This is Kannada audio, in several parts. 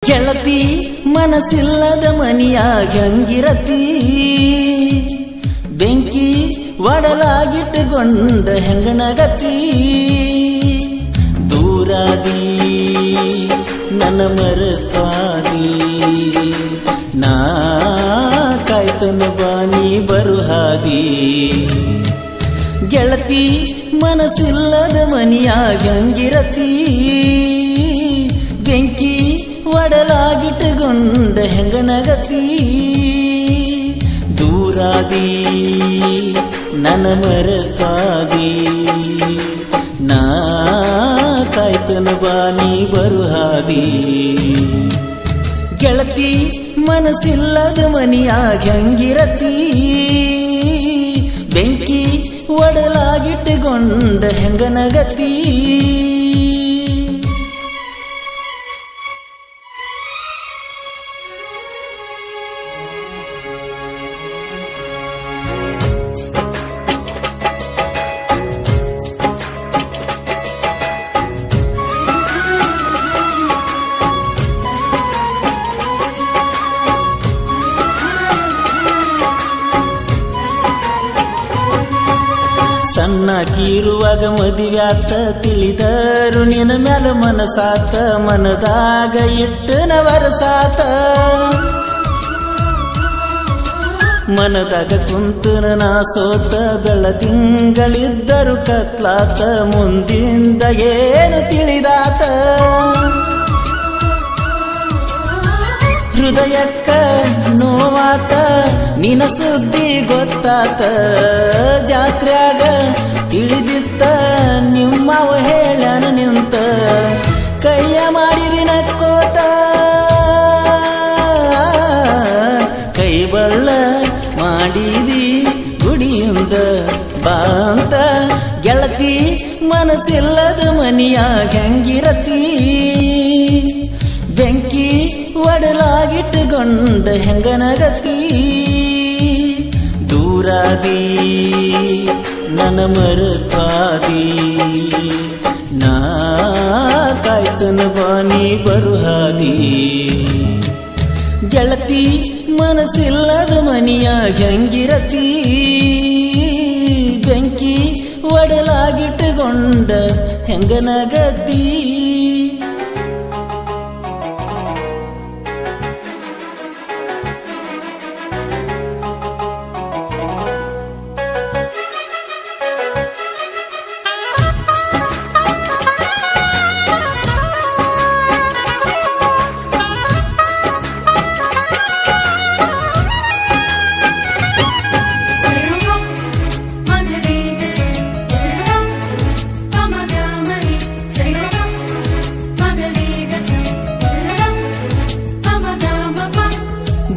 ಗೆಳತಿ ಮನಸ್ಸಿಲ್ಲದ ಮನಿಯಾಗ ಹೆಂಗಿರತಿ, ಬೆಂಕಿ ಒಡಲಾಗಿಟ್ಟುಕೊಂಡ ಹೆಂಗನಗತಿ. ದೂರಾದಿ ನನ್ನ ಮರೆತಾದಿ, ನಾ ಕಾಯ್ತನ ಬಾನಿ ಬರುಹಾದಿ. ಗೆಳತಿ ಮನಸ್ಸಿಲ್ಲದ ಮನಿಯಾಗ ಹೆಂಗಿರತಿ, ಬೆಂಕಿ ಒಡಲಾಗಿಟ್ಟುಕೊಂಡ ಹೆಂಗನಗತಿ. ದೂರಾದಿ ನನ್ನ ಮರೆತಾದಿ, ನಾ ಕಾಯ್ತನ ಬಾನಿ ಬರುಹಾದಿ. ಗೆಳತಿ ಮನಸ್ಸಿಲ್ಲದ ಮನಿಯಾಗ ಹೆಂಗಿರತಿ, ಬೆಂಕಿ ಒಡಲಾಗಿಟ್ಟುಕೊಂಡ ಹೆಂಗನಗತಿ. ಸಣ್ಣಕಿರುವಾಗ ಮದುವ್ಯಾತ ತಿಳಿದರು ನಿನ್ನ ಮ್ಯಾಲ ಮನಸಾತ, ಮನದಾಗ ಇಟ್ಟನ ವರಸಾತ. ಮನದಾಗ ಕುಂತನ ನಾ ಸೋತ, ಬೆಳದಿಂಗಳಿದ್ದರು ಕತ್ಲಾತ, ಮುಂದಿಂದ ಏನು ತಿಳಿದಾತ. ಹೃದಯಕ್ಕ ನೋವಾತ ನಿನ ಸುದ್ದಿ ಗೊತ್ತಾತ, ಜಾತ್ರ್ಯಾಗ ತಿಳಿದಿತ್ತ ನಿಮ್ಮವ ಹೇಳನ ನಿಂತ. ಕೈಯ ಮಾಡಿದಿನ ಕೋತ ಕೈ ಬಳ್ಳ ಮಾಡಿದಿ ಗುಡಿಯಿಂದ ಬಾಂತ. ಗೆಳತಿ ಮನಸ್ಸಿಲ್ಲದ ಮನಿಯಾಗ ಹೆಂಗಿರತಿ, ಬೆಂಕಿ ಒಡಲಾಗಿಟ್ಟುಕೊಂಡ ಹೆಂಗನಗತಿ. ದೂರಾದಿ ನನ್ನ ಮರೆತಾದಿ, ನಾ ಕಾಯ್ತನ ಬಾನಿ ಬರುಹಾದಿ. ಗೆಳತಿ ಮನಸ್ಸಿಲ್ಲದ ಮನಿಯಾಗ ಹೆಂಗಿರತಿ, ಬೆಂಕಿ ಒಡಲಾಗಿಟ್ಟುಕೊಂಡ ಹೆಂಗನಗತಿ.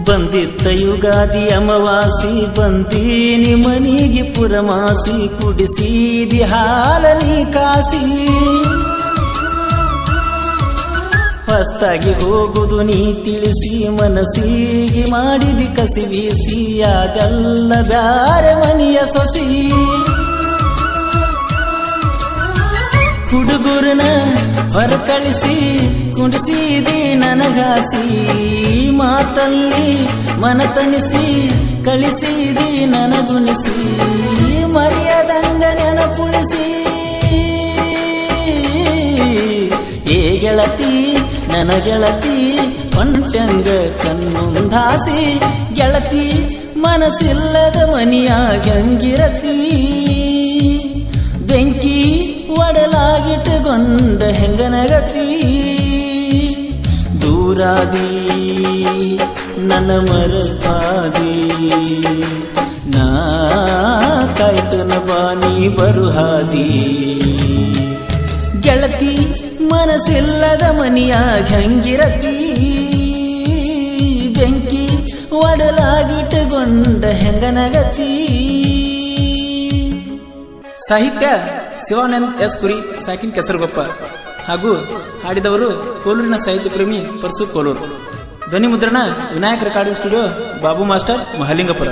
ಬಂದಿತ್ತ ಯುಗಾದಿ ಅಮವಾಸಿ, ಬಂದೀನಿ ಮನಿಗೆ ಪುರಮಾಸಿ, ಕುಡಿಸಿದಿ ಹಾಲನಿ ಕಾಸಿ. ಹೊಸ್ತಾಗಿ ಹೋಗುದು ನೀ ತಿಳಿಸಿ, ಮನಸ್ಸಿಗೆ ಮಾಡಿದಿ ಕಸಿವಿಸಿ, ಆಗಲ್ಲ ಬ್ಯಾರೆ ಮನಿಯ ಸೊಸಿ. ಹುಡುಗರನ ಹೊರ ಕಳಿಸಿ ಕುಡಿಸಿದಿ ನನಗಾಸಿ, ಮಾತಲ್ಲಿ ಮನತನಿಸಿ ಕಳಿಸಿದಿ ನನಗುಣಿಸಿ. ಮರೆಯದಂಗ ನೆನಪುಳಿಸಿ ಏ ಗೆಳತಿ ನನ್ನ ಗೆಳತಿ, ಹೊಂಟಂಗ ಕಣ್ಣುಂದಾಸಿ. ಗೆಳತಿ ಮನಸ್ಸಿಲ್ಲದ ಮನಿಯಾಗ ಹೆಂಗಿರತಿ, ಬೆಂಕಿ ಒಡಲಾಗಿಟ್ಟುಕೊಂಡ ಹೆಂಗನಗತಿ. ದೂರಾದಿ ನನ್ನ ಮರೆತಾದಿ, ನಾ ಕಾಯ್ತನ ಬಾನಿ ಬರುಹಾದಿ. ಗೆಳತಿ ಮನಸ್ಸಿಲ್ಲದ ಮನಿಯಾಗ ಹೆಂಗಿರತಿ, ಬೆಂಕಿ ಒಡಲಾಗಿಟ್ಟುಕೊಂಡ ಹೆಂಗನಗತಿ. ಸಾಹಿತ್ಯ ಶಿವಾನಂದ್ ಎಸ್ ಕುರಿ, ಸಾಕಿನ್ ಕೆಸರುಗೊಪ್ಪ. ಹಾಗೂ ಹಾಡಿದವರು ಕೋಲೂರಿನ ಸಾಹಿತ್ಯ ಪ್ರೇಮಿ ಪರ್ಸು ಕೋಲೂರು. ಧ್ವನಿ ಮುದ್ರಣ Vinayak recording studio, Babu master, Mahalingapura.